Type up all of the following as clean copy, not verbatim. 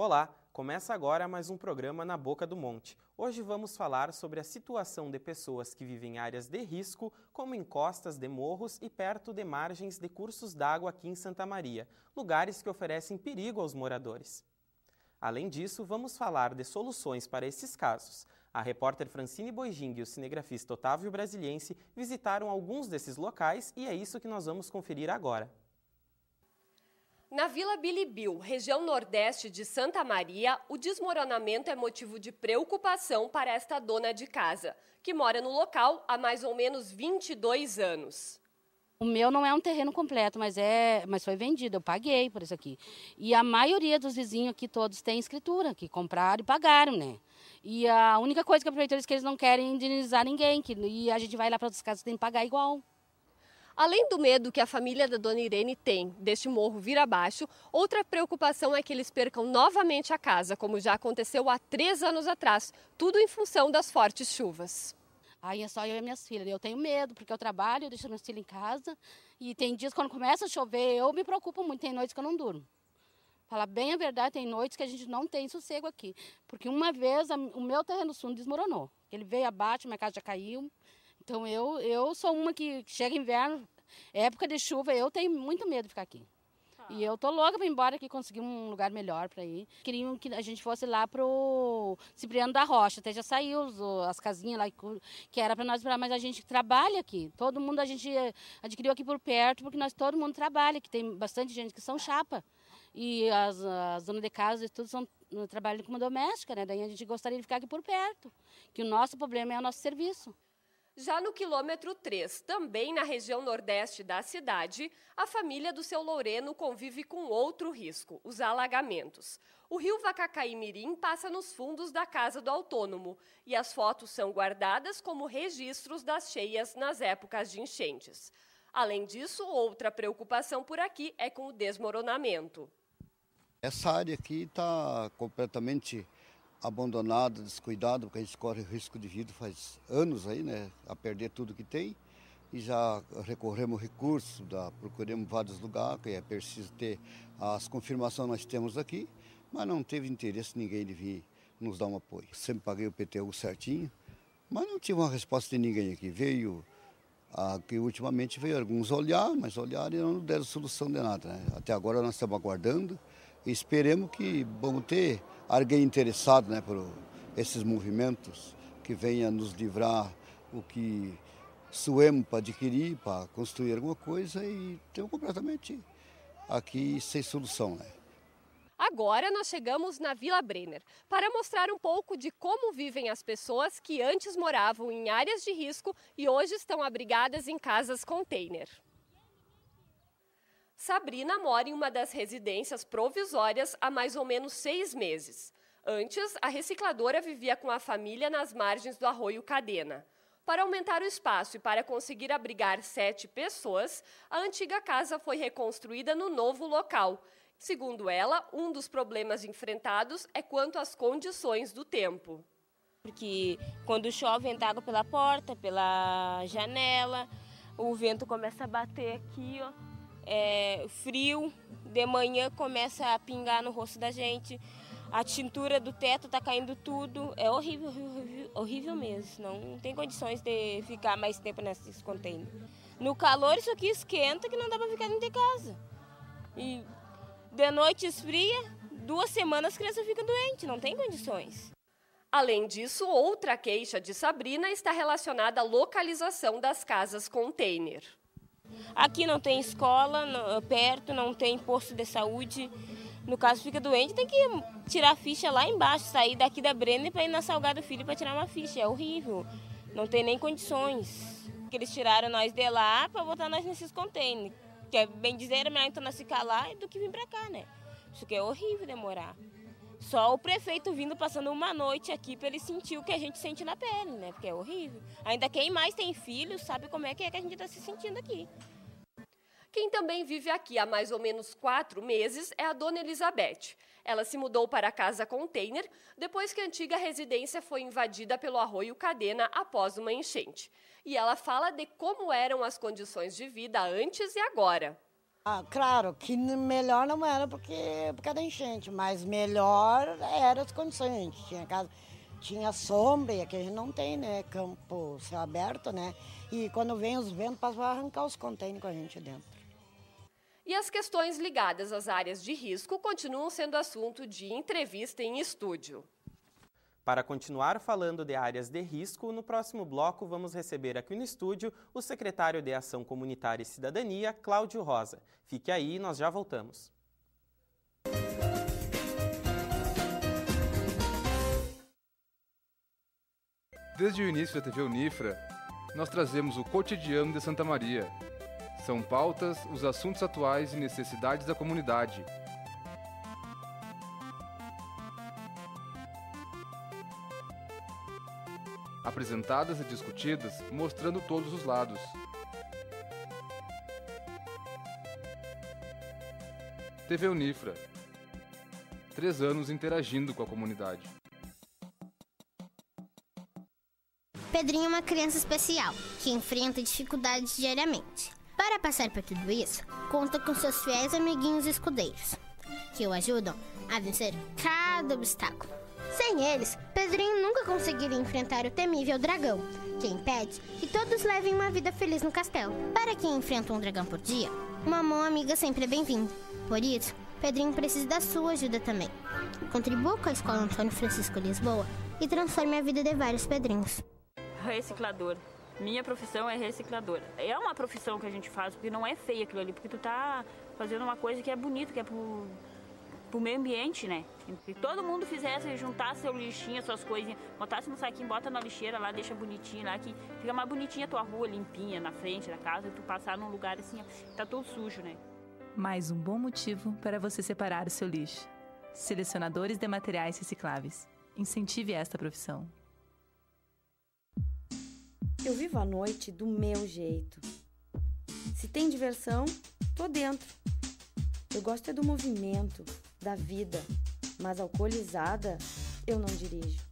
Olá, começa agora mais um programa Na Boca do Monte. Hoje vamos falar sobre a situação de pessoas que vivem em áreas de risco, como em costas de morros e perto de margens de cursos d'água aqui em Santa Maria, lugares que oferecem perigo aos moradores. Além disso, vamos falar de soluções para esses casos. A repórter Francine Boijing e o cinegrafista Otávio Brasiliense visitaram alguns desses locais e é isso que nós vamos conferir agora. Na Vila Bilibil, região nordeste de Santa Maria, o desmoronamento é motivo de preocupação para esta dona de casa, que mora no local há mais ou menos 22 anos. O meu não é um terreno completo, mas foi vendido, eu paguei por isso aqui. E a maioria dos vizinhos aqui todos têm escritura, que compraram e pagaram, né? E a única coisa que a prefeitura diz que eles não querem indenizar ninguém, e a gente vai lá para outras casas, tem que pagar igual. Além do medo que a família da dona Irene tem deste morro vir abaixo, outra preocupação é que eles percam novamente a casa, como já aconteceu há 3 anos atrás, tudo em função das fortes chuvas. Aí é só eu e minhas filhas. Eu tenho medo, porque eu trabalho, eu deixo minhas filhas em casa. E tem dias quando começa a chover, eu me preocupo muito, tem noites que eu não durmo. Falar bem a verdade, tem noites que a gente não tem sossego aqui. Porque uma vez o meu terreno sul desmoronou. Ele veio abaixo, minha casa já caiu. Então eu sou uma que chega inverno, época de chuva, eu tenho muito medo de ficar aqui. E eu tô louca para ir embora aqui, conseguir um lugar melhor para ir. Queriam que a gente fosse lá pro Cipriano da Rocha, até já saiu as casinhas lá que era para nós, mas a gente trabalha aqui. Todo mundo a gente adquiriu aqui por perto, porque todo mundo trabalha, que tem bastante gente que são chapa. E as donas de casa e tudo trabalham como doméstica, né? Daí a gente gostaria de ficar aqui por perto, que o nosso problema é o nosso serviço. Já no quilômetro 3, também na região nordeste da cidade, a família do seu Loreno convive com outro risco, os alagamentos. O rio Vacacaí-Mirim passa nos fundos da casa do autônomo e as fotos são guardadas como registros das cheias nas épocas de enchentes. Além disso, outra preocupação por aqui é com o desmoronamento. Essa área aqui está completamente abandonado, descuidado, porque a gente corre risco de vida faz anos aí, né, a perder tudo que tem, e já recorremos recursos, procuramos vários lugares, que é preciso ter as confirmações que nós temos aqui, mas não teve interesse ninguém de vir nos dar um apoio. Sempre paguei o PTU certinho, mas não tive uma resposta de ninguém aqui. Aqui ultimamente veio alguns olhar, mas olharam e não deram solução de nada, né? Até agora nós estamos aguardando e esperemos que vamos ter alguém interessado, né, por esses movimentos que venha nos livrar o que suemos para adquirir, para construir alguma coisa e estamos completamente aqui sem solução, né? Agora nós chegamos na Vila Brenner para mostrar um pouco de como vivem as pessoas que antes moravam em áreas de risco e hoje estão abrigadas em casas container. Sabrina mora em uma das residências provisórias há mais ou menos 6 meses. Antes, a recicladora vivia com a família nas margens do Arroio Cadena. Para aumentar o espaço e para conseguir abrigar 7 pessoas, a antiga casa foi reconstruída no novo local. Segundo ela, um dos problemas enfrentados é quanto às condições do tempo. Porque quando chove, entra água pela porta, pela janela, o vento começa a bater aqui, ó. Frio, de manhã começa a pingar no rosto da gente, a tintura do teto tá caindo tudo, é horrível, horrível, horrível mesmo, não tem condições de ficar mais tempo nesses containers. No calor isso aqui esquenta que não dá para ficar dentro de casa. E de noite esfria, 2 semanas as crianças ficam doentes, não tem condições. Além disso, outra queixa de Sabrina está relacionada à localização das casas container. Aqui não tem escola perto, não tem posto de saúde. No caso, fica doente, tem que tirar a ficha lá embaixo, sair daqui da Brenner para ir na Salgado Filho para tirar uma ficha. É horrível, não tem nem condições. Eles tiraram nós de lá para botar nós nesses containers. Que é bem dizer, era melhor então nós ficar lá do que vir para cá, né? Isso que é horrível demorar. Só o prefeito vindo, passando uma noite aqui para ele sentir o que a gente sente na pele, né? Porque é horrível. Ainda quem mais tem filhos sabe como é que a gente está se sentindo aqui. Quem também vive aqui há mais ou menos 4 meses é a dona Elizabeth. Ela se mudou para a casa container depois que a antiga residência foi invadida pelo Arroio Cadena após uma enchente. E ela fala de como eram as condições de vida antes e agora. Claro que melhor não era por causa da enchente, mas melhor eram as condições. A gente tinha casa, tinha sombra, e aqui a gente não tem, né? Campo, céu aberto, né? E quando vem os ventos, passam a arrancar os contêineres com a gente dentro. E as questões ligadas às áreas de risco continuam sendo assunto de entrevista em estúdio. Para continuar falando de áreas de risco, no próximo bloco vamos receber aqui no estúdio o secretário de Ação Comunitária e Cidadania, Cláudio Rosa. Fique aí, nós já voltamos. Desde o início da TV Unifra, nós trazemos o cotidiano de Santa Maria. São pautas, os assuntos atuais e necessidades da comunidade. Apresentadas e discutidas, mostrando todos os lados. TV Unifra. 3 anos interagindo com a comunidade. Pedrinho é uma criança especial, que enfrenta dificuldades diariamente. Para passar por tudo isso, conta com seus fiéis amiguinhos escudeiros, que o ajudam a vencer cada obstáculo. Sem eles, Pedrinho nunca conseguiria enfrentar o temível dragão, que impede que todos levem uma vida feliz no castelo. Para quem enfrenta um dragão por dia, uma mão amiga sempre é bem-vinda. Por isso, Pedrinho precisa da sua ajuda também. Contribua com a Escola Antônio Francisco Lisboa e transforme a vida de vários Pedrinhos. Reciclador. Minha profissão é recicladora. É uma profissão que a gente faz, porque não é feia aquilo ali, porque tu tá fazendo uma coisa que é bonita, que é pro meio ambiente, né? Se todo mundo fizesse, juntasse seu lixinho, suas coisinhas, botasse no saquinho, bota na lixeira lá, deixa bonitinho lá, que fica mais bonitinha a tua rua, limpinha, na frente da casa, e tu passar num lugar assim, tá tudo sujo, né? Mais um bom motivo para você separar o seu lixo. Selecionadores de materiais recicláveis. Incentive esta profissão. Eu vivo a noite do meu jeito. Se tem diversão, tô dentro. Eu gosto é do movimento, da vida, mas alcoolizada, eu não dirijo.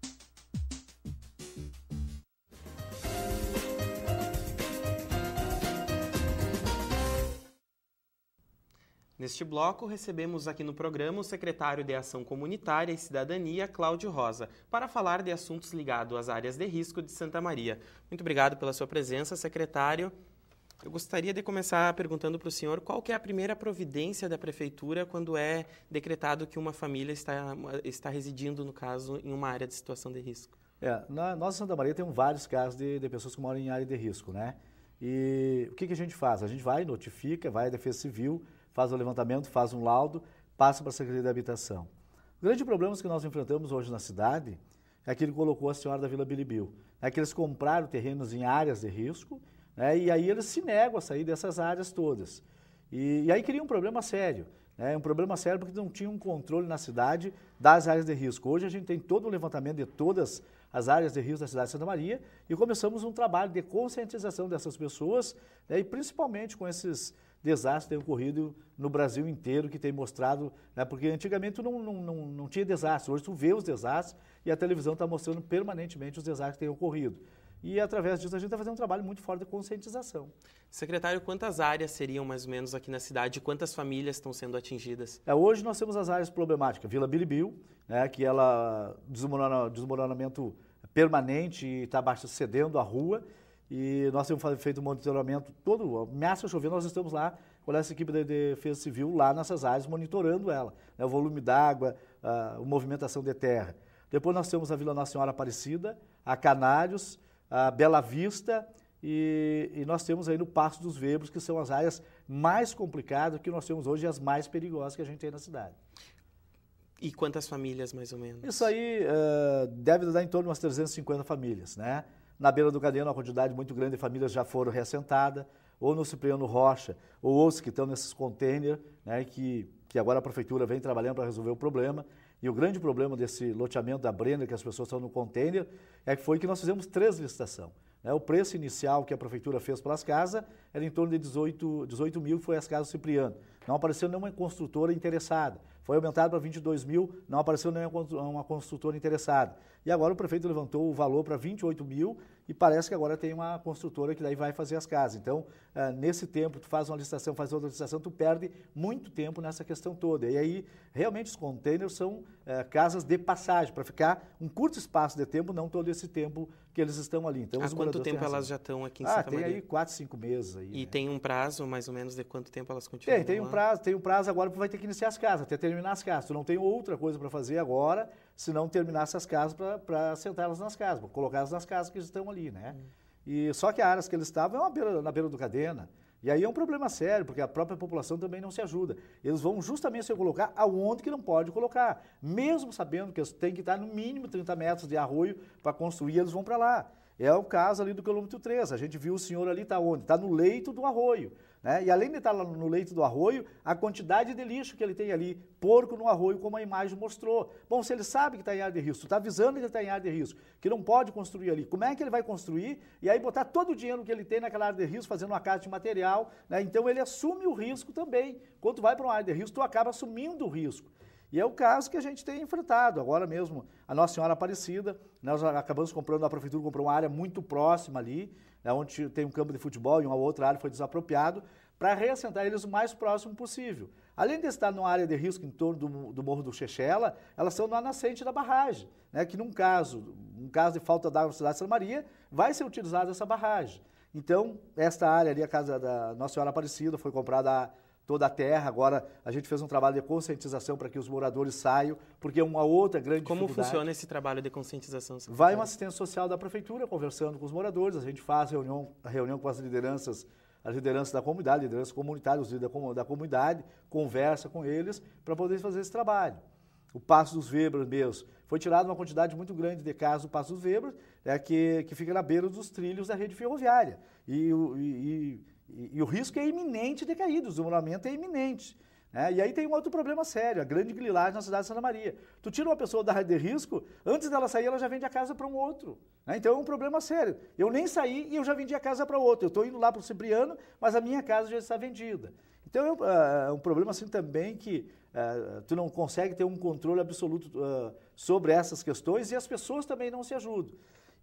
Neste bloco, recebemos aqui no programa o secretário de Ação Comunitária e Cidadania, Cláudio Rosa, para falar de assuntos ligados às áreas de risco de Santa Maria. Muito obrigado pela sua presença, secretário. Eu gostaria de começar perguntando para o senhor qual que é a primeira providência da Prefeitura quando é decretado que uma família está residindo, no caso, em uma área de situação de risco. Nós em Santa Maria temos vários casos de pessoas que moram em área de risco, né? E o que a gente faz? A gente vai, notifica, vai à Defesa Civil, faz o levantamento, faz um laudo, passa para a Secretaria da Habitação. O grande problema que nós enfrentamos hoje na cidade é aquilo que colocou a senhora da Vila Biribiu. É que eles compraram terrenos em áreas de risco, né, e aí eles se negam a sair dessas áreas todas. E aí cria um problema sério. Um problema sério porque não tinha um controle na cidade das áreas de risco. Hoje a gente tem todo um levantamento de todas as áreas de risco da cidade de Santa Maria e começamos um trabalho de conscientização dessas pessoas, né, e principalmente com esses desastres que têm ocorrido no Brasil inteiro, que tem mostrado, né, porque antigamente não tinha desastre, hoje tu vê os desastres e a televisão está mostrando permanentemente os desastres que têm ocorrido. E através disso a gente está fazendo um trabalho muito forte de conscientização. Secretário, quantas áreas seriam mais ou menos aqui na cidade? Quantas famílias estão sendo atingidas? Hoje nós temos as áreas problemáticas. Vila Biribiu, né, que ela desmoronamento permanente e está cedendo a rua. E nós temos feito um monitoramento todo, ameaça chover, nós estamos lá com essa equipe da Defesa Civil lá nessas áreas, monitorando ela, né, o volume d'água, a movimentação de terra. Depois nós temos a Vila Nossa Senhora Aparecida, a Canários, a Bela Vista e nós temos aí no Passo dos Vebros, que são as áreas mais complicadas que nós temos hoje e as mais perigosas que a gente tem na cidade. E quantas famílias, mais ou menos? Isso aí deve dar em torno de umas 350 famílias, né? Na beira do Cadeiro, uma quantidade muito grande de famílias já foram reassentadas, ou no Cipriano Rocha, ou outros que estão nesses containers, né, que agora a Prefeitura vem trabalhando para resolver o problema. E o grande problema desse loteamento da Brenner, que as pessoas estão no container, foi que nós fizemos 3 licitações. Né? O preço inicial que a Prefeitura fez pelas casas era em torno de 18 mil, que foi as casas do Cipriano. Não apareceu nenhuma construtora interessada. Foi aumentado para 22 mil, não apareceu nenhuma construtora interessada. E agora o prefeito levantou o valor para 28 mil e parece que agora tem uma construtora que daí vai fazer as casas. Então, nesse tempo, tu faz uma licitação, faz outra licitação, tu perde muito tempo nessa questão toda. E aí, realmente, os containers são casas de passagem, para ficar um curto espaço de tempo, não todo esse tempo que eles estão ali. Então, há quanto tempo elas já estão aqui em Santa Maria? Tem aí 4, 5 meses. Aí, e né? Tem um prazo, mais ou menos, de quanto tempo elas continuam Tem um prazo agora, tu vai ter que iniciar as casas, até terminar as casas. Tu não tem outra coisa para fazer agora, se não terminar essas casas para sentar elas nas casas, para colocar elas nas casas que estão ali, né? E só que a áreas que eles estavam é na beira do Cadena. E aí é um problema sério, porque a própria população também não se ajuda. Eles vão justamente se colocar aonde que não pode colocar. Mesmo sabendo que eles têm que estar no mínimo 30 metros de arroio para construir, eles vão para lá. É o caso ali do quilômetro 3. A gente viu o senhor ali, está onde? Está no leito do arroio. Né? E além de estar lá no leito do arroio, a quantidade de lixo que ele tem ali, porco no arroio, como a imagem mostrou. Bom, se ele sabe que está em área de risco, está avisando que ele está em área de risco, que não pode construir ali, como é que ele vai construir? E aí botar todo o dinheiro que ele tem naquela área de risco, fazendo uma casa de material, né? Então ele assume o risco também. Quando tu vai para uma área de risco, tu acaba assumindo o risco. E é o caso que a gente tem enfrentado. Agora mesmo, a Nossa Senhora Aparecida, nós acabamos comprando, a prefeitura comprou uma área muito próxima ali, né, onde tem um campo de futebol e uma outra área foi desapropriado, para reassentar eles o mais próximo possível. Além de estar numa área de risco em torno do Morro do Chechela, elas estão na nascente da barragem, né, que num caso de falta d'água na cidade de Santa Maria, vai ser utilizada essa barragem. Então, esta área ali, a casa da Nossa Senhora Aparecida, foi comprada toda a terra. Agora a gente fez um trabalho de conscientização para que os moradores saiam, porque é uma outra grande dificuldade. Como funciona esse trabalho de conscientização? Vai uma assistência social da prefeitura conversando com os moradores, a gente faz reunião com as lideranças da comunidade, lideranças comunitárias, os líderes da comunidade, conversa com eles para poder fazer esse trabalho. O Passo dos Webers mesmo, foi tirada uma quantidade muito grande de casas do Passo dos Webers, que fica na beira dos trilhos da rede ferroviária. E o risco é iminente de cair, o desmoronamento é iminente. Né? E aí tem um outro problema sério, a grande grilagem na cidade de Santa Maria. Tu tira uma pessoa da área de risco, antes dela sair, ela já vende a casa para um outro. Né? Então é um problema sério. Eu nem saí e eu já vendi a casa para outro. Eu estou indo lá para o Cipriano, mas a minha casa já está vendida. Então é um problema assim também que tu não consegue ter um controle absoluto sobre essas questões e as pessoas também não se ajudam.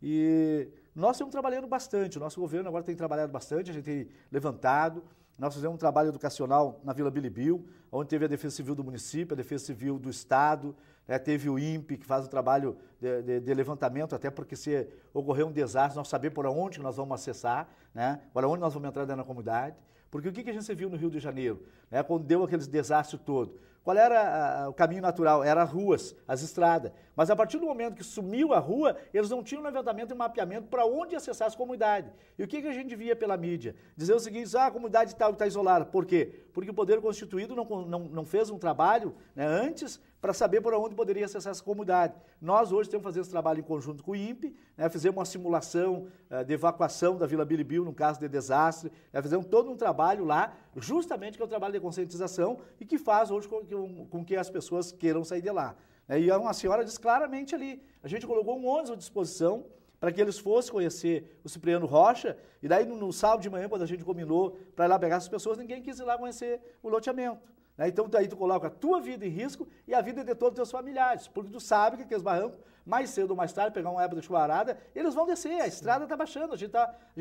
E nós estamos trabalhando bastante, o nosso governo agora tem trabalhado bastante, a gente tem levantado, nós fizemos um trabalho educacional na Vila Bilibil, onde teve a Defesa Civil do município, a Defesa Civil do Estado, teve o INPE, que faz o trabalho de levantamento, até porque se ocorrer um desastre, nós sabemos por onde nós vamos acessar, né? Para onde nós vamos entrar dentro da comunidade. Porque o que a gente viu no Rio de Janeiro, né? Quando deu aquele desastre todo? Qual era o caminho natural? Eram as ruas, as estradas. Mas a partir do momento que sumiu a rua, eles não tinham levantamento e mapeamento para onde acessar as comunidades. E o que a gente via pela mídia? Dizer o seguinte, a comunidade tal está isolada. Por quê? Porque o Poder Constituído não fez um trabalho, né, antes para saber por onde poderia acessar essa comunidade. Nós hoje temos que fazer esse trabalho em conjunto com o INPE, né, fizemos uma simulação de evacuação da Vila Bilibil no caso de desastre, fizemos todo um trabalho lá, justamente que é o trabalho de conscientização e que faz hoje com que as pessoas queiram sair de lá. E uma senhora diz claramente ali, a gente colocou um ônibus à disposição para que eles fossem conhecer o Cipriano Rocha, e daí no sábado de manhã, quando a gente combinou para ir lá pegar as pessoas, ninguém quis ir lá conhecer o loteamento. Então daí tu coloca a tua vida em risco e a vida de todos os teus familiares, porque tu sabe que aqueles barrancos, mais cedo ou mais tarde, pegar uma época de chuvarada, eles vão descer, a estrada está baixando, a gente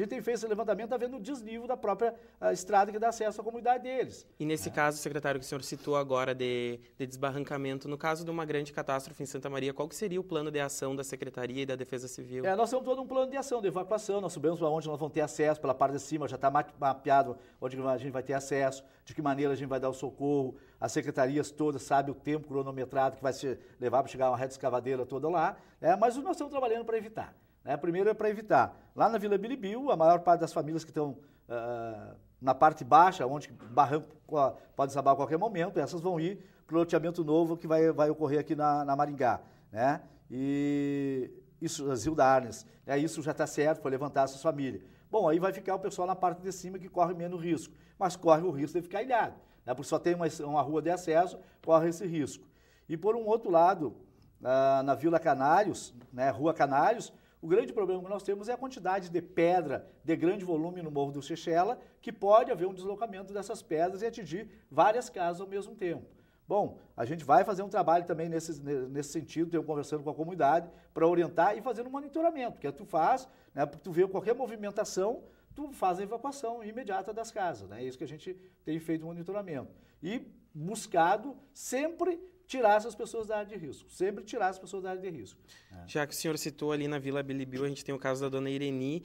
tem feito esse levantamento, está vendo o desnível da própria estrada que dá acesso à comunidade deles. E nesse caso, secretário, que o senhor citou agora de desbarrancamento, no caso de uma grande catástrofe em Santa Maria, qual que seria o plano de ação da Secretaria e da Defesa Civil? Nós temos todo um plano de ação, de evacuação, nós sabemos para onde nós vamos ter acesso, pela parte de cima já está mapeado onde a gente vai ter acesso, de que maneira a gente vai dar o socorro, as secretarias todas sabem o tempo cronometrado que vai se levar para chegar uma rede escavadeira toda lá, mas nós estamos trabalhando para evitar. Primeiro é para evitar. Lá na Vila Bilibil, a maior parte das famílias que estão na parte baixa, onde o barranco pode desabar a qualquer momento, essas vão ir para o loteamento novo que vai ocorrer aqui na Maringá. E isso, Zilda Arnes, isso já está certo, foi levantar essas famílias. Bom, aí vai ficar o pessoal na parte de cima que corre menos risco, mas corre o risco de ficar ilhado. Porque só tem uma rua de acesso, corre esse risco. E por um outro lado, na Vila Canários, Rua Canários, o grande problema que nós temos é a quantidade de pedra de grande volume no Morro do Chechela, que pode haver um deslocamento dessas pedras e atingir várias casas ao mesmo tempo. Bom, a gente vai fazer um trabalho também nesse sentido, eu conversando com a comunidade, para orientar e fazendo um monitoramento, que tu faz, né, porque tu vê qualquer movimentação, tu faz a evacuação imediata das casas, né? É isso que a gente tem feito monitoramento. E buscado sempre tirar essas pessoas da área de risco, sempre tirar as pessoas da área de risco. Já que o senhor citou ali na Vila Bilibiu, a gente tem o caso da dona Ireni,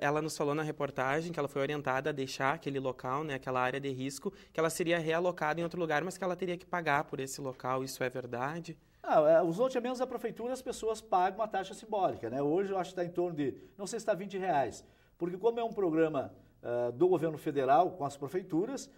ela nos falou na reportagem que ela foi orientada a deixar aquele local, né, aquela área de risco, que ela seria realocada em outro lugar, mas que ela teria que pagar por esse local, isso é verdade? Os loteamentos da prefeitura, as pessoas pagam uma taxa simbólica, né? Hoje eu acho que está em torno de, não sei se está R$20, porque como é um programa do governo federal com as prefeituras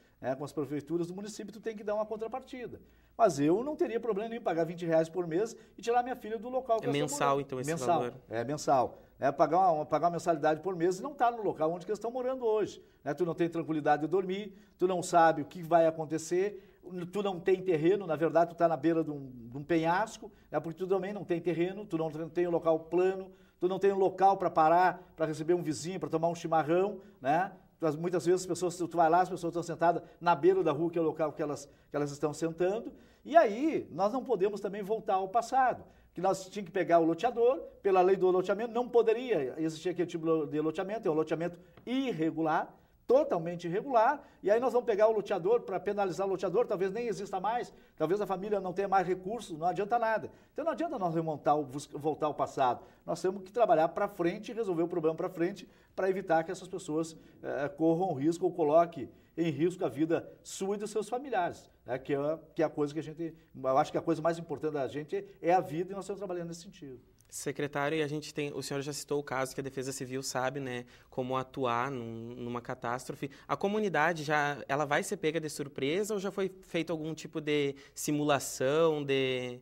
do município, tu tem que dar uma contrapartida. Mas eu não teria problema em pagar R$20 por mês e tirar minha filha do local que é mensal, então, esse valor? É mensal. Pagar uma mensalidade por mês e não estar no local onde eles estão morando hoje. Né? Tu não tem tranquilidade de dormir, tu não sabe o que vai acontecer, tu não tem terreno, na verdade tu está na beira de um penhasco, né? Porque tu também não tem terreno, tu não tem um local plano, tu não tem um local para parar, para receber um vizinho, para tomar um chimarrão, né? Muitas vezes as pessoas, tu vai lá, as pessoas estão sentadas na beira da rua, que é o local que elas estão sentando, e aí nós não podemos também voltar ao passado, que nós tínhamos que pegar o loteador, pela lei do loteamento, não poderia existir aquele tipo de loteamento, é um loteamento irregular, totalmente irregular, e aí nós vamos pegar o loteador para penalizar o loteador, talvez nem exista mais, talvez a família não tenha mais recursos, não adianta nada. Então não adianta nós voltar ao passado, nós temos que trabalhar para frente e resolver o problema para frente para evitar que essas pessoas corram risco ou coloquem em risco a vida sua e dos seus familiares, né? Que é a coisa que eu acho que a coisa mais importante da gente é a vida e nós estamos trabalhando nesse sentido. Secretário, e o senhor já citou o caso que a Defesa Civil sabe, né, como atuar numa catástrofe. A comunidade ela vai ser pega de surpresa ou já foi feito algum tipo de simulação, de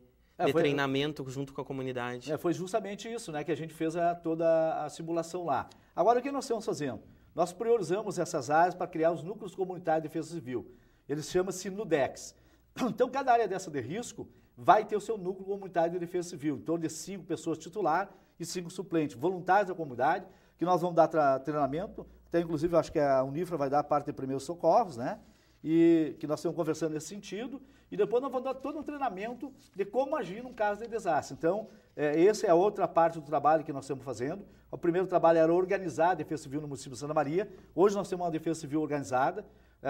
treinamento junto com a comunidade? Foi justamente isso, né, que a gente fez toda a simulação lá. Agora, o que nós estamos fazendo? Nós priorizamos essas áreas para criar os núcleos comunitários de defesa civil. Eles chamam-se NUDECs. Então, cada área dessa de risco vai ter o seu núcleo comunitário de defesa civil, em torno de 5 pessoas titular e 5 suplentes, voluntários da comunidade, que nós vamos dar treinamento, até inclusive eu acho que a Unifra vai dar a parte de primeiros socorros, né? E que nós estamos conversando nesse sentido, e depois nós vamos dar todo um treinamento de como agir num caso de desastre. Então, essa é a outra parte do trabalho que nós estamos fazendo. O primeiro trabalho era organizar a defesa civil no município de Santa Maria, hoje nós temos uma defesa civil organizada.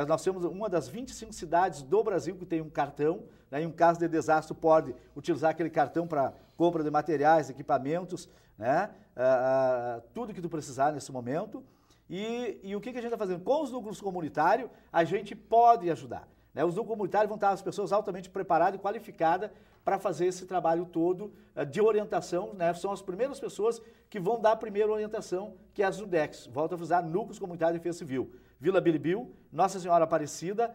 Nós temos uma das 25 cidades do Brasil que tem um cartão, né? Em um caso de desastre pode utilizar aquele cartão para compra de materiais, equipamentos, né? Tudo que tu precisar nesse momento. E o que a gente está fazendo? Com os núcleos comunitários, a gente pode ajudar, né? Os núcleos comunitários vão estar as pessoas altamente preparadas e qualificadas para fazer esse trabalho todo de orientação, né? São as primeiras pessoas que vão dar a primeira orientação, que é as NUDECs. Volto a frisar, Núcleos Comunitários de Defesa Civil. Vila Bilibiu, Nossa Senhora Aparecida,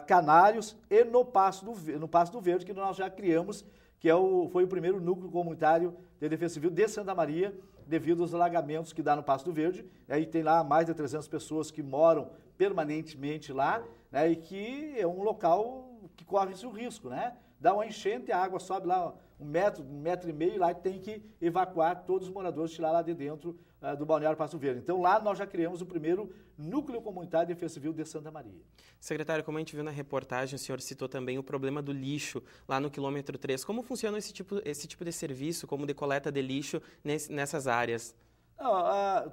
Canários e no Passo do Verde, que nós já criamos, que foi o primeiro núcleo comunitário de defesa civil de Santa Maria, devido aos alagamentos que dá no Passo do Verde. Aí tem lá mais de 300 pessoas que moram permanentemente lá, né? E que é um local que corre esse risco, né? Dá uma enchente, a água sobe lá 1 metro e meio, lá tem que evacuar todos os moradores, tirar lá de dentro do Balneário Passo Verde. Então lá nós já criamos o primeiro núcleo comunitário de defesa civil de Santa Maria. Secretário, como a gente viu na reportagem, o senhor citou também o problema do lixo lá no quilômetro 3. Como funciona esse tipo de serviço, como de coleta de lixo nessas áreas?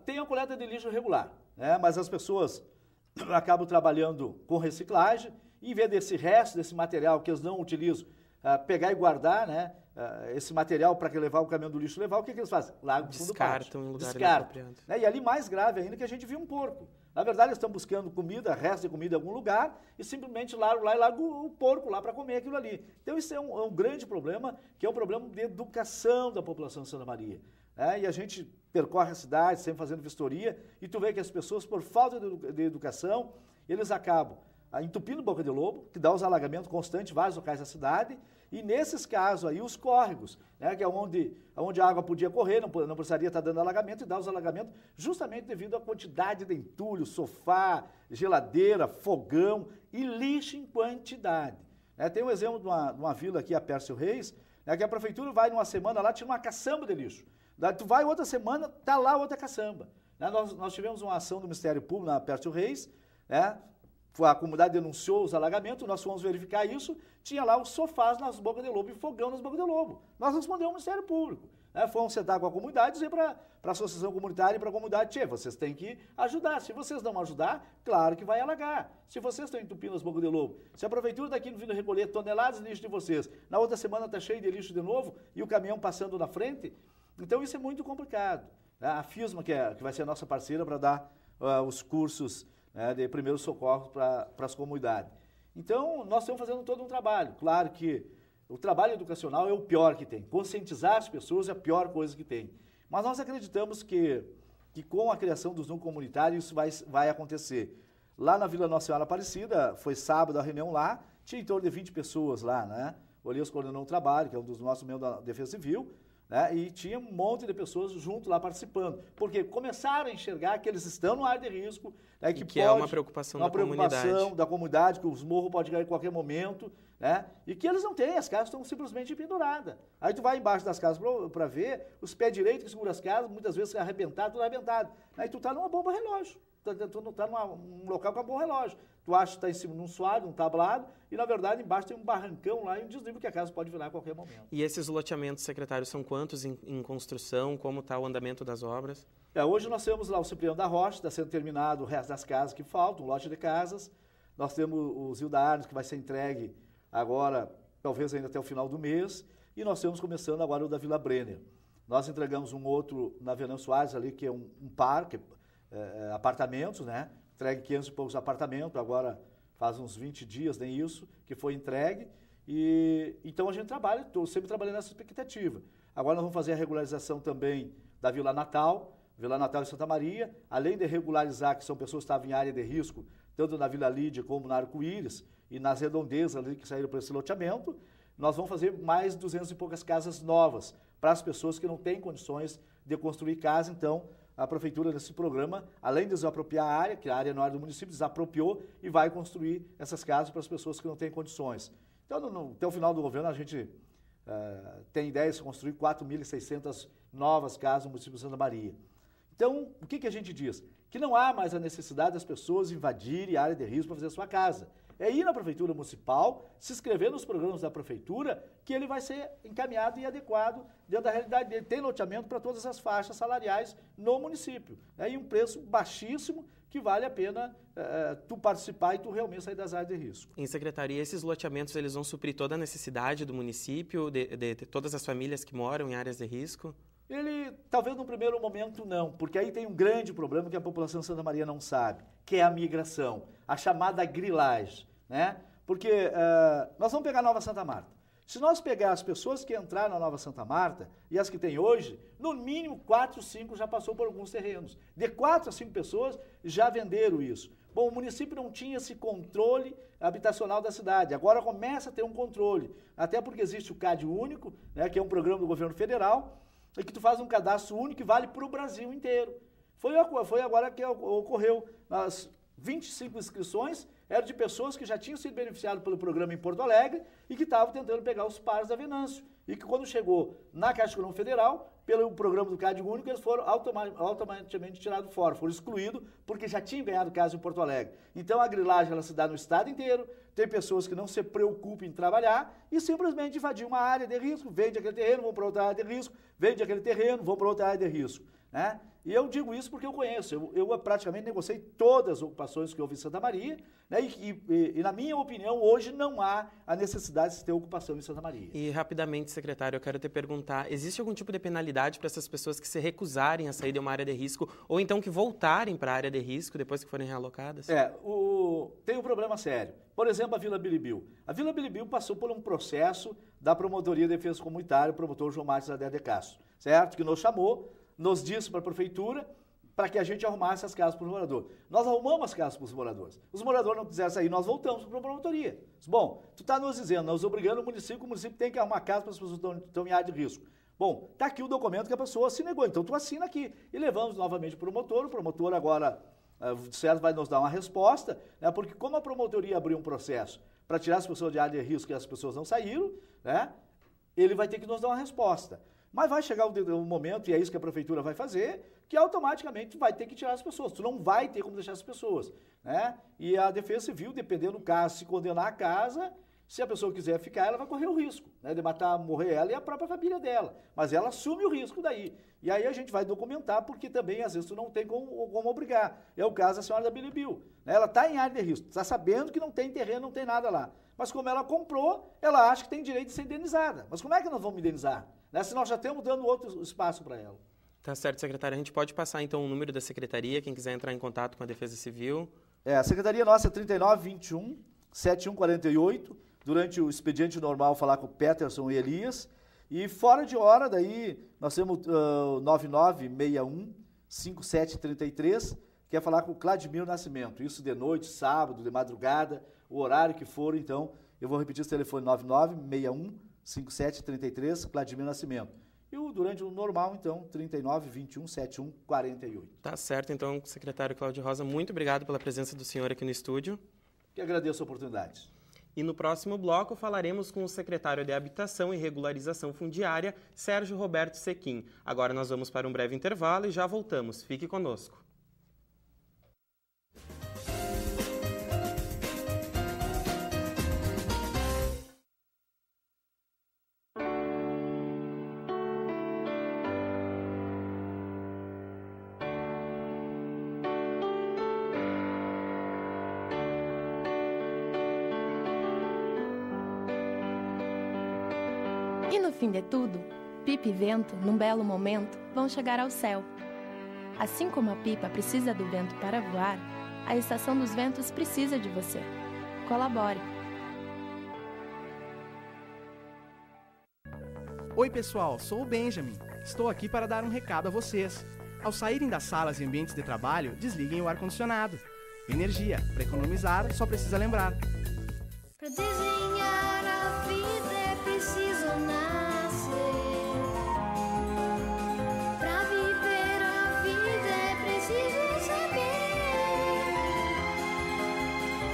Tem a coleta de lixo regular, né? Mas as pessoas acabam trabalhando com reciclagem, e em vez desse resto, desse material que eles não utilizam, pegar e guardar, né, esse material para levar o caminhão do lixo levar, o que eles fazem? Largam no fundo do pátio. Descartam em lugar inapropriado. Né? E ali mais grave ainda que a gente viu um porco. Na verdade, eles estão buscando comida, resto de comida em algum lugar, e simplesmente largam lá e largam o porco lá para comer aquilo ali. Então isso é um grande problema, que é um problema de educação da população de Santa Maria. E a gente percorre a cidade, sempre fazendo vistoria, e tu vê que as pessoas, por falta de educação, eles acabam entupindo boca de lobo, que dá os alagamentos constantes em vários locais da cidade, e nesses casos aí os córregos, né, que é onde a água podia correr, não precisaria estar dando alagamento, e dá os alagamentos justamente devido à quantidade de entulho, sofá, geladeira, fogão e lixo em quantidade. Tem um exemplo de uma vila aqui, a Pércio Reis, né, que a prefeitura vai numa semana lá, tira uma caçamba de lixo. Daí tu vai outra semana, tá lá outra caçamba. Nós tivemos uma ação do Ministério Público na Pércio Reis, né, a comunidade denunciou os alagamentos, nós fomos verificar isso, tinha lá os sofás nas bocas de lobo e fogão nas bocas de lobo. Nós respondemos ao Ministério Público. Fomos sentar com a comunidade e dizer para a associação comunitária e para a comunidade, vocês têm que ajudar. Se vocês não ajudar, claro que vai alagar. Se vocês estão entupindo as bocas de lobo, se a prefeitura daqui não vindo recolher toneladas de lixo de vocês, na outra semana está cheio de lixo de novo e o caminhão passando na frente, então isso é muito complicado. A FISMA, que vai ser a nossa parceira para dar os cursos de primeiros socorros para as comunidades. Então, nós estamos fazendo todo um trabalho. Claro que o trabalho educacional é o pior que tem. Conscientizar as pessoas é a pior coisa que tem. Mas nós acreditamos que com a criação dos núcleos comunitários isso vai acontecer. Lá na Vila Nossa Senhora Aparecida, foi sábado a reunião lá, tinha em torno de 20 pessoas lá, né? O Elias coordenou um trabalho, que é um dos nossos membros da Defesa Civil, né? E tinha um monte de pessoas junto lá participando. Porque começaram a enxergar que eles estão no área de risco, né? Que é uma preocupação da comunidade, que os morros podem cair em qualquer momento, né? E que eles não têm, as casas estão simplesmente penduradas. Aí tu vai embaixo das casas para ver, os pés direitos que seguram as casas, muitas vezes arrebentado, tudo arrebentado. Aí tu tá numa bomba relógio, tu não tá num local com uma bomba relógio. Tu acha que está em cima de um suado, um tablado, e na verdade embaixo tem um barrancão lá e um desnível que a casa pode virar a qualquer momento. E esses loteamentos, secretário, são quantos em construção? Como está o andamento das obras? Hoje nós temos lá o Cipriano da Rocha, está sendo terminado o resto das casas que faltam, um lote de casas. Nós temos o Zilda Arnes, que vai ser entregue agora, talvez ainda até o final do mês. E nós temos começando agora o da Vila Brenner. Nós entregamos um outro na Venâncio Soares ali, que é um parque, apartamentos, né? Entregue 500 e poucos apartamentos, agora faz uns 20 dias, nem isso, que foi entregue. E então a gente trabalha, estou sempre trabalhando nessa expectativa. Agora nós vamos fazer a regularização também da Vila Natal em Santa Maria, além de regularizar que são pessoas que estavam em área de risco, tanto na Vila Lídia como na Arco-Íris e nas redondezas ali que saíram para esse loteamento, nós vamos fazer mais 200 e poucas casas novas para as pessoas que não têm condições de construir casa. Então, a prefeitura nesse programa, além de desapropriar a área, que a área não é do município, desapropriou e vai construir essas casas para as pessoas que não têm condições. Então, até o final do governo, a gente tem ideia de construir 4.600 novas casas no município de Santa Maria. Então, o que a gente diz? Que não há mais a necessidade das pessoas invadirem a área de risco para fazer a sua casa. É ir na prefeitura municipal, se inscrever nos programas da prefeitura, que ele vai ser encaminhado e adequado dentro da realidade dele. Tem loteamento para todas as faixas salariais no município. E um preço baixíssimo que vale a pena tu participar e tu realmente sair das áreas de risco. Em secretaria, esses loteamentos eles vão suprir toda a necessidade do município, de todas as famílias que moram em áreas de risco? Ele, talvez no primeiro momento não, porque aí tem um grande problema que a população de Santa Maria não sabe, que é a migração, a chamada grilagem, né? Porque nós vamos pegar a Nova Santa Marta. Se nós pegar as pessoas que entraram na Nova Santa Marta e as que tem hoje, no mínimo 4 ou 5 já passou por alguns terrenos. De 4 a 5 pessoas já venderam isso. Bom, o município não tinha esse controle habitacional da cidade. Agora começa a ter um controle. Até porque existe o CAD único, né, que é um programa do governo federal, e que tu faz um cadastro único que vale para o Brasil inteiro. Foi agora que ocorreu. As 25 inscrições eram de pessoas que já tinham sido beneficiadas pelo programa em Porto Alegre e que estavam tentando pegar os pares da Venâncio. E que quando chegou na Caixa Econômica Federal, pelo programa do CAD único, eles foram automaticamente tirados fora, foram excluídos porque já tinham ganhado casa em Porto Alegre. Então a grilagem ela se dá no estado inteiro, tem pessoas que não se preocupam em trabalhar e simplesmente invadir uma área de risco, vende aquele terreno, vão para outra área de risco, vende aquele terreno, vão para outra área de risco, né? E eu digo isso porque eu conheço, eu praticamente negociei todas as ocupações que houve em Santa Maria, né? E na minha opinião, hoje não há a necessidade de ter ocupação em Santa Maria. E rapidamente, secretário, eu quero te perguntar, existe algum tipo de penalidade para essas pessoas que se recusarem a sair de uma área de risco ou então que voltarem para a área de risco depois que forem realocadas? Tem um problema sério. Por exemplo, a Vila Bilibil. A Vila Bilibil passou por um processo da Promotoria de Defesa Comunitária, o promotor João Martins Adé de Castro, certo? Que nos chamou, nos disse para a prefeitura para que a gente arrumasse as casas para os moradores. Nós arrumamos as casas para os moradores. Os moradores não quiseram sair, nós voltamos para a promotoria. Bom, tu está nos dizendo, nós obrigando o município tem que arrumar casa para as pessoas que estão em área de risco. Bom, está aqui o documento que a pessoa se negou, então tu assina aqui. E levamos novamente para o promotor agora, certo, vai nos dar uma resposta, né, porque como a promotoria abriu um processo para tirar as pessoas de área de risco e as pessoas não saíram, né, ele vai ter que nos dar uma resposta. Mas vai chegar o momento, e é isso que a prefeitura vai fazer, que automaticamente vai ter que tirar as pessoas. Tu não vai ter como deixar as pessoas, né? E a Defesa Civil, dependendo do caso, se condenar a casa, se a pessoa quiser ficar, ela vai correr o risco, né, de matar, morrer ela e a própria família dela. Mas ela assume o risco daí. E aí a gente vai documentar, porque também, às vezes, tu não tem como obrigar. É o caso da senhora da Bilibil, né? Ela está em área de risco, está sabendo que não tem terreno, não tem nada lá. Mas como ela comprou, ela acha que tem direito de ser indenizada. Mas como é que nós vamos indenizar? Né? Se nós já estamos dando outro espaço para ela. Tá certo, secretário. A gente pode passar, então, o número da secretaria, quem quiser entrar em contato com a Defesa Civil. A secretaria nossa é 3921-7148, durante o expediente normal falar com o Peterson e Elias, e fora de hora, daí, nós temos 9961-5733, que é falar com o Cladimir Nascimento, isso de noite, sábado, de madrugada, o horário que for, então, eu vou repetir esse telefone, 9961-5733, Cladimir Nascimento. E durante o normal, então, 3921-7148. Tá certo, então, secretário Cláudio Rosa, muito obrigado pela presença do senhor aqui no estúdio. Que agradeço a oportunidade. E no próximo bloco falaremos com o secretário de Habitação e Regularização Fundiária, Sérgio Roberto Sequim. Agora nós vamos para um breve intervalo e já voltamos. Fique conosco. E no fim de tudo, pipa e vento, num belo momento, vão chegar ao céu. Assim como a pipa precisa do vento para voar, a Estação dos Ventos precisa de você. Colabore! Oi pessoal, sou o Benjamin. Estou aqui para dar um recado a vocês. Ao saírem das salas e ambientes de trabalho, desliguem o ar-condicionado. Energia, para economizar, só precisa lembrar. Para desenhar a vida é preciso nascer. Para viver a vida é preciso saber.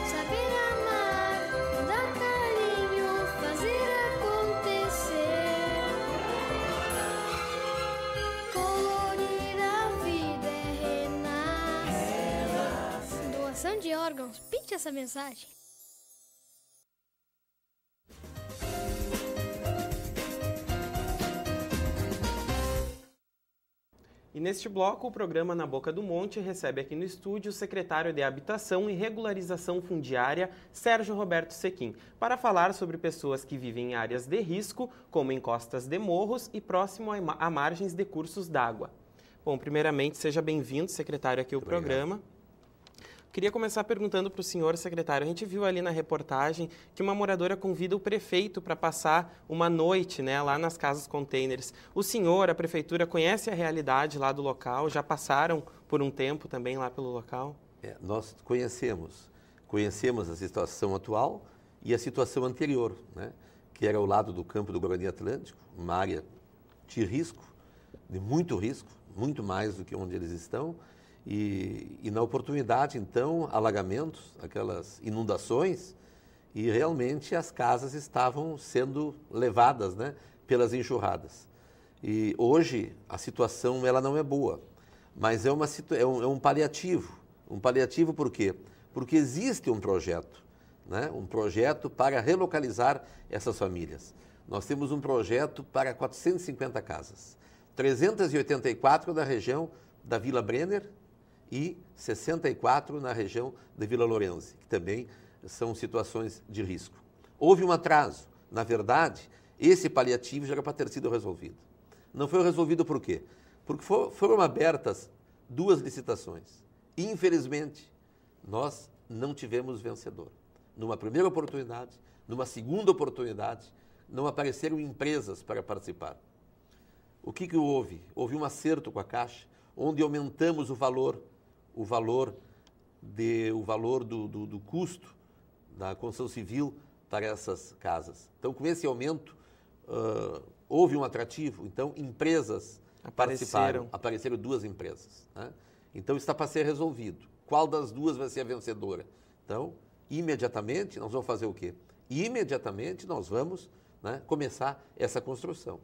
Saber amar, dar carinho, fazer acontecer. Colorir a vida é renascer. Doação de órgãos, pinte essa mensagem. E neste bloco, o programa Na Boca do Monte recebe aqui no estúdio o secretário de Habitação e Regularização Fundiária, Sérgio Roberto Sequim, para falar sobre pessoas que vivem em áreas de risco, como em costas de morros e próximo a margens de cursos d'água. Bom, primeiramente, seja bem-vindo, secretário, aqui ao programa. Queria começar perguntando para o senhor, secretário, a gente viu ali na reportagem que uma moradora convida o prefeito para passar uma noite, né, lá nas casas containers. O senhor, a prefeitura, conhece a realidade lá do local? Já passaram por um tempo também lá pelo local? Nós conhecemos a situação atual e a situação anterior, né, que era ao lado do campo do Guarani Atlântico, uma área de risco, de muito risco, muito mais do que onde eles estão. E na oportunidade, então, alagamentos, aquelas inundações, e realmente as casas estavam sendo levadas, né, pelas enxurradas. E hoje a situação ela não é boa, mas é um paliativo. Um paliativo por quê? Porque existe um projeto, né, um projeto para relocalizar essas famílias. Nós temos um projeto para 450 casas, 384 na região da Vila Brenner, e 64 na região de Vila Lorenzi, que também são situações de risco. Houve um atraso. Na verdade, esse paliativo já era para ter sido resolvido. Não foi resolvido por quê? Porque foram abertas 2 licitações. Infelizmente, nós não tivemos vencedor. Numa primeira oportunidade, numa segunda oportunidade, não apareceram empresas para participar. O que houve? Houve um acerto com a Caixa, onde aumentamos o valor do custo da construção civil para essas casas. Então, com esse aumento, houve um atrativo. Então, empresas participaram. Apareceram 2 empresas. Né? Então, está para ser resolvido. Qual das 2 vai ser a vencedora? Então, imediatamente, nós vamos fazer o quê? Imediatamente, nós vamos, né, começar essa construção.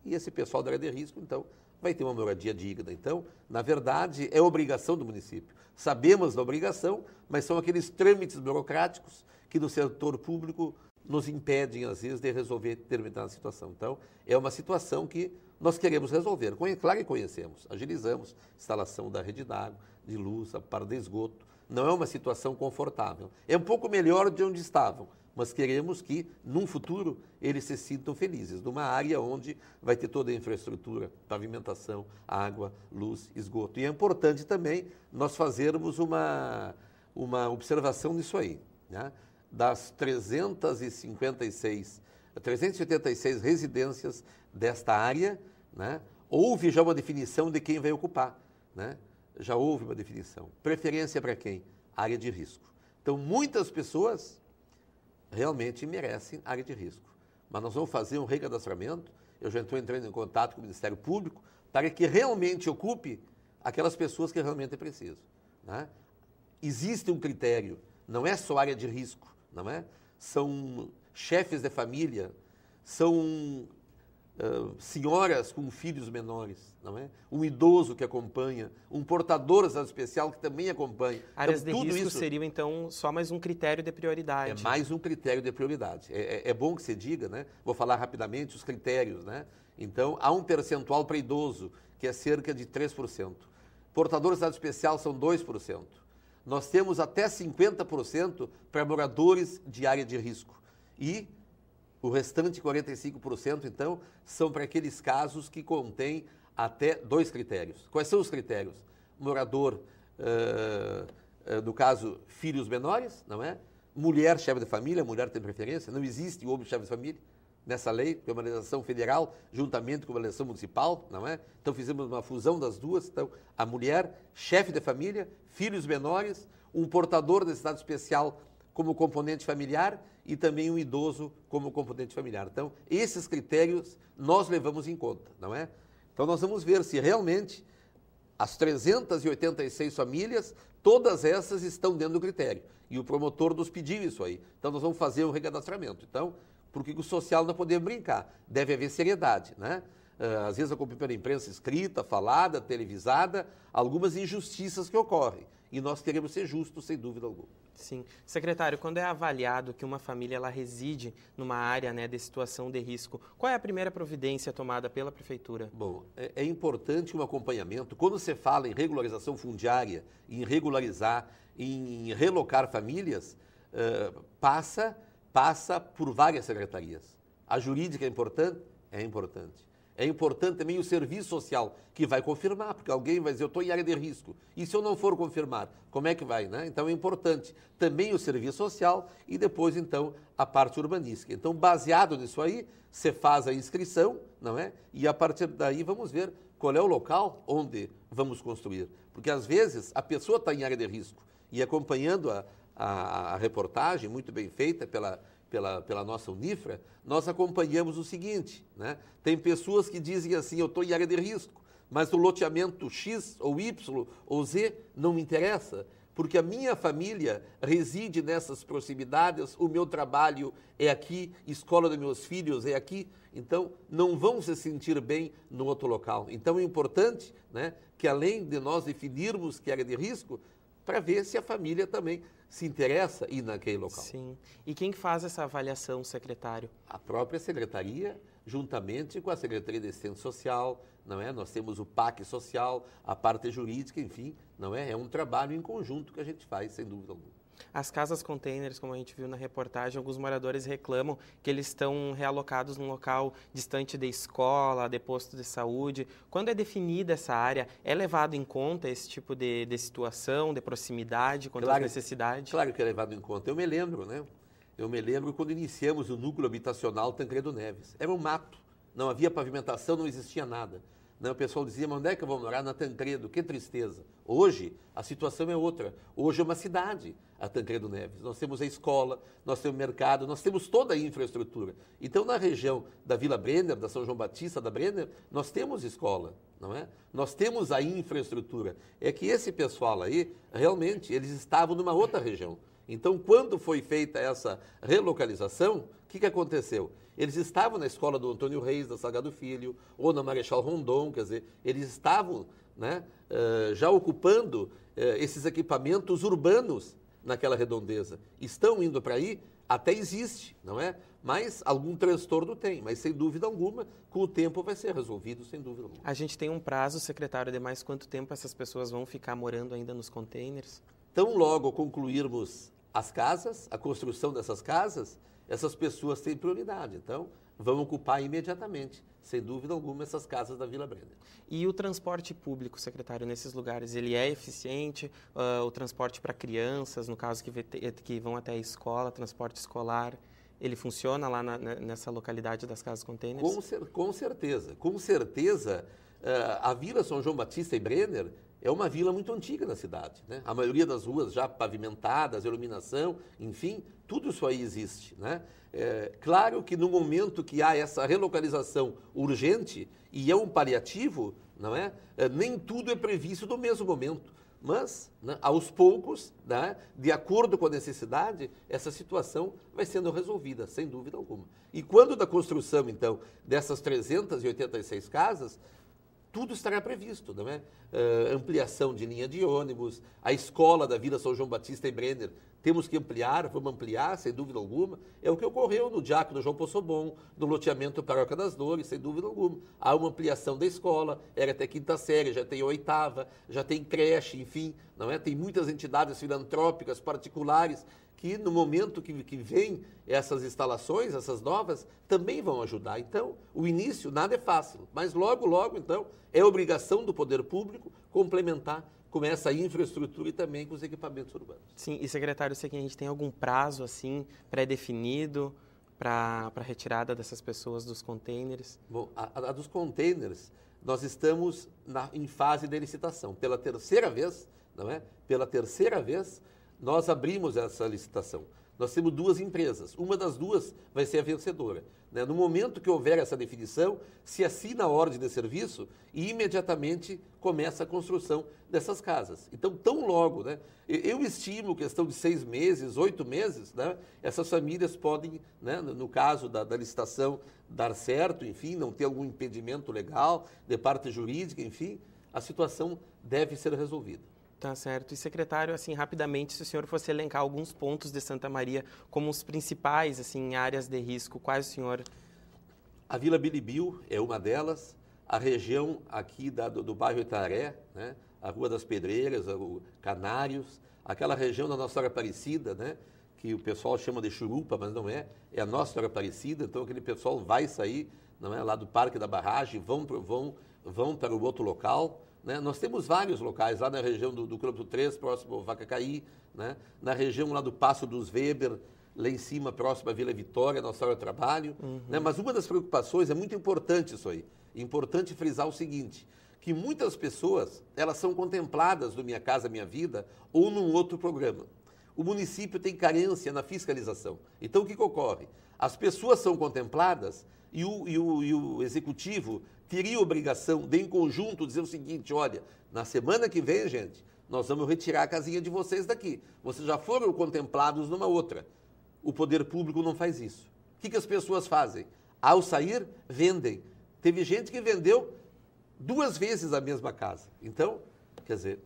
e esse pessoal da área de risco, então, vai ter uma moradia digna. Então, na verdade, é obrigação do município. Sabemos da obrigação, mas são aqueles trâmites burocráticos que no setor público nos impedem, às vezes, de resolver determinada situação. Então, é uma situação que nós queremos resolver. Claro que conhecemos, agilizamos a instalação da rede d'água, de luz, a parte de esgoto. Não é uma situação confortável. É um pouco melhor de onde estavam, mas queremos que, num futuro, eles se sintam felizes, numa área onde vai ter toda a infraestrutura, pavimentação, água, luz, esgoto. E é importante também nós fazermos uma observação nisso aí, né? Das 386 residências desta área, né? Houve já uma definição de quem vai ocupar, né? Já houve uma definição. Preferência para quem? Área de risco. Então, muitas pessoas realmente merecem área de risco. Mas nós vamos fazer um recadastramento, eu já estou entrando em contato com o Ministério Público, para que realmente ocupe aquelas pessoas que realmente precisam, né? Existe um critério, não é só área de risco, não é? São chefes de família, são senhoras com filhos menores, não é? Um idoso que acompanha, um portador de estado especial que também acompanha. Áreas então, de risco seriam, então, só mais um critério de prioridade. É mais um critério de prioridade. É bom que se diga, né? Vou falar rapidamente os critérios, né? Então, há um percentual para idoso, que é cerca de 3%. Portador de estado especial são 2%. Nós temos até 50% para moradores de área de risco. E o restante 45%, então, são para aqueles casos que contêm até 2 critérios. Quais são os critérios? Morador, no caso, filhos menores, não é? Mulher, chefe de família, mulher tem preferência, não existe homem chefe de família nessa lei, que é uma legislação federal, juntamente com uma legislação municipal, não é? Então, fizemos uma fusão das duas. Então, a mulher, chefe de família, filhos menores, um portador de estado especial como componente familiar e também um idoso como componente familiar. Então, esses critérios nós levamos em conta, não é? Então, nós vamos ver se realmente as 386 famílias, todas essas estão dentro do critério. E o promotor nos pediu isso aí. Então, nós vamos fazer um recadastramento. Então, porque o social não podemos brincar, deve haver seriedade, né? Às vezes acompanha pela imprensa escrita, falada, televisada, algumas injustiças que ocorrem. E nós queremos ser justos, sem dúvida alguma. Sim. Secretário, quando é avaliado que uma família ela reside numa área, né, de situação de risco, qual é a primeira providência tomada pela Prefeitura? Bom, é importante um acompanhamento. Quando você fala em regularização fundiária, em regularizar, em relocar famílias, passa por várias secretarias. A jurídica é importante? É importante. É importante também o serviço social, que vai confirmar, porque alguém vai dizer, eu estou em área de risco. E se eu não for confirmar, como é que vai, né? Então, é importante também o serviço social e depois, então, a parte urbanística. Então, baseado nisso aí, você faz a inscrição, não é? E a partir daí, vamos ver qual é o local onde vamos construir. Porque, às vezes, a pessoa está em área de risco e acompanhando a reportagem, muito bem feita pela nossa Unifra, nós acompanhamos o seguinte, né? Tem pessoas que dizem assim, eu estou em área de risco, mas o loteamento X ou Y ou Z não me interessa, porque a minha família reside nessas proximidades, o meu trabalho é aqui, escola dos meus filhos é aqui, então não vão se sentir bem no outro local. Então é importante, né, que além de nós definirmos que é área de risco, para ver se a família também se interessa em ir naquele local. Sim. E quem faz essa avaliação, secretário? A própria secretaria, juntamente com a Secretaria de Assistência Social, não é? Nós temos o PAC Social, a parte jurídica, enfim, não é? É um trabalho em conjunto que a gente faz, sem dúvida alguma. As casas containers, como a gente viu na reportagem, alguns moradores reclamam que eles estão realocados num local distante de escola, de posto de saúde. Quando é definida essa área, é levado em conta esse tipo de situação, de proximidade, quanto às necessidades? Claro que é levado em conta. Eu me lembro, né? Eu me lembro quando iniciamos o núcleo habitacional Tancredo Neves. Era um mato, não havia pavimentação, não existia nada. O pessoal dizia, mas onde é que eu vou morar? Na Tancredo, que tristeza. Hoje, a situação é outra. Hoje é uma cidade, a Tancredo Neves. Nós temos a escola, nós temos o mercado, nós temos toda a infraestrutura. Então, na região da Vila Brenner, da São João Batista, da Brenner, nós temos escola, não é? Nós temos a infraestrutura. É que esse pessoal aí, realmente, eles estavam numa outra região. Então, quando foi feita essa relocalização, o que aconteceu? Eles estavam na escola do Antônio Reis, da Salgado Filho, ou na Marechal Rondon, quer dizer, eles estavam, né, já ocupando esses equipamentos urbanos naquela redondeza. Estão indo para aí, até existe, não é? Mas algum transtorno tem, mas sem dúvida alguma, com o tempo vai ser resolvido, sem dúvida alguma. A gente tem um prazo, secretário, de mais quanto tempo essas pessoas vão ficar morando ainda nos containers? Tão logo concluirmos as casas, a construção dessas casas, essas pessoas têm prioridade. Então, vão ocupar imediatamente, sem dúvida alguma, essas casas da Vila Brenner. E o transporte público, secretário, nesses lugares, ele é eficiente? O transporte para crianças, no caso que vão até a escola, transporte escolar, ele funciona lá nessa localidade das casas containers? Com certeza. Com certeza, a Vila São João Batista e Brenner é uma vila muito antiga na cidade, né? A maioria das ruas já pavimentadas, iluminação, enfim, tudo isso aí existe, né? Claro que no momento que há essa relocalização urgente e é um paliativo, não é? Nem tudo é previsto no mesmo momento. Mas, né, aos poucos, né, de acordo com a necessidade, essa situação vai sendo resolvida, sem dúvida alguma. E quando da construção, então, dessas 386 casas, tudo estará previsto, não é? Ampliação de linha de ônibus, a escola da Vila São João Batista e Brenner, temos que ampliar, vamos ampliar, sem dúvida alguma. É o que ocorreu no Diácono João Poçobon, no loteamento Paróquia das Dores, sem dúvida alguma. Há uma ampliação da escola, era até quinta série, já tem oitava, já tem creche, enfim, não é? Tem muitas entidades filantrópicas particulares que no momento que vem essas instalações, essas novas, também vão ajudar. Então, o início nada é fácil, mas logo, logo, então, é obrigação do poder público complementar com essa infraestrutura e também com os equipamentos urbanos. Sim, e secretário, sei que a gente tem algum prazo, assim, pré-definido para a retirada dessas pessoas dos containers? Bom, a dos containers, nós estamos em fase de licitação. Pela terceira vez, não é? Pela terceira vez, nós abrimos essa licitação. Nós temos duas empresas. Uma das duas vai ser a vencedora, né? No momento que houver essa definição, se assina a ordem de serviço e imediatamente começa a construção dessas casas. Então, tão logo, né? Eu estimo questão de 6 meses, 8 meses, né? Essas famílias podem, né, no caso da licitação, dar certo, enfim, não ter algum impedimento legal, de parte jurídica, enfim, a situação deve ser resolvida. Tá certo. E, secretário, assim, rapidamente, se o senhor fosse elencar alguns pontos de Santa Maria como os principais, assim, áreas de risco, quais o senhor... A Vila Bilibiu é uma delas, a região aqui do bairro Itaré, né? A Rua das Pedreiras, o Canários, aquela região da Nossa Senhora Aparecida, né? Que o pessoal chama de Churupa, mas não é, é a Nossa Senhora Aparecida, então aquele pessoal vai sair, não é, lá do Parque da Barragem, vão para o outro local, né? Nós temos vários locais, lá na região do Campo 3, próximo ao Vacacaí, né? Na região lá do Passo dos Weber, lá em cima, próximo à Vila Vitória, Nossa Senhora do Trabalho. Né? Mas uma das preocupações, é muito importante isso aí, importante frisar o seguinte, que muitas pessoas, elas são contempladas no Minha Casa Minha Vida ou num outro programa. O município tem carência na fiscalização. Então, o que ocorre? As pessoas são contempladas e o executivo teria a obrigação de, em conjunto, dizer o seguinte, olha, na semana que vem, gente, nós vamos retirar a casinha de vocês daqui. Vocês já foram contemplados numa outra. O poder público não faz isso. O que as pessoas fazem? Ao sair, vendem. Teve gente que vendeu 2 vezes a mesma casa. Então, quer dizer,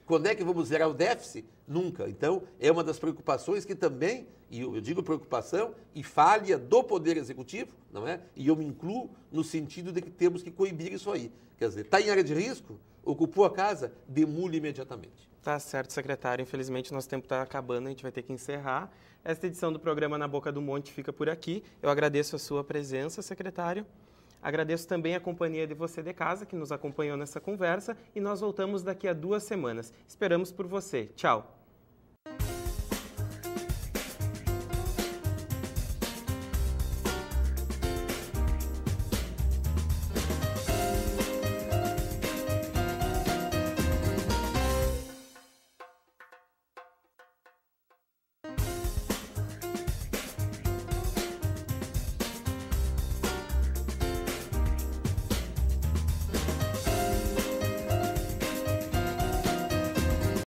quando é que vamos zerar o déficit? Nunca. Então, é uma das preocupações que também, e eu digo preocupação e falha do Poder Executivo, não é? E eu me incluo no sentido de que temos que coibir isso aí. Quer dizer, está em área de risco, ocupou a casa, demule imediatamente. Tá certo, secretário. Infelizmente, nosso tempo está acabando, a gente vai ter que encerrar. Esta edição do programa Na Boca do Monte fica por aqui. Eu agradeço a sua presença, secretário. Agradeço também a companhia de você de casa, que nos acompanhou nessa conversa, e nós voltamos daqui a 2 semanas. Esperamos por você. Tchau!